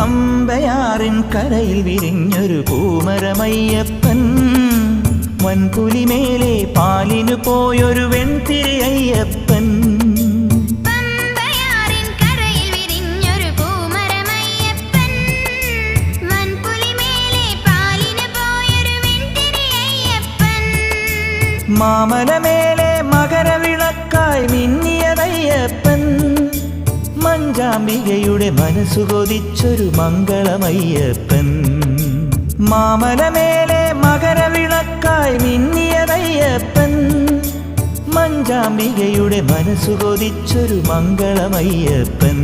പമ്പയാറിൻ കരയിൽ വിരിഞ്ഞൊരു പൂമരമയ്യപ്പൻ, വൻപുലിമേലെ പാലിനു പോയൊരു വെൺതിരി അയ്യപ്പൻ. പമ്പയാറിൻ കരയിൽ വിരിഞ്ഞൊരു പൂമരമയ്യപ്പൻ, വൻപുലിമേലെ പാലിനു പോയൊരു വെൺതിരി അയ്യപ്പൻ. മാമലമേലെ മകരവിളക്കായി മിന്നിയതയ്യപ്പൻ, മഞ്ചാംബികയുടെ മനസ്സു കൊതിച്ചൊരു മംഗളമയ്യപ്പൻ. മാമലമേലെ മകരവിളക്കായി മിന്നിയതയ്യപ്പൻ, മഞ്ചാംബികയുടെ മനസ്സു കൊതിച്ചൊരു മംഗളമയ്യപ്പൻ.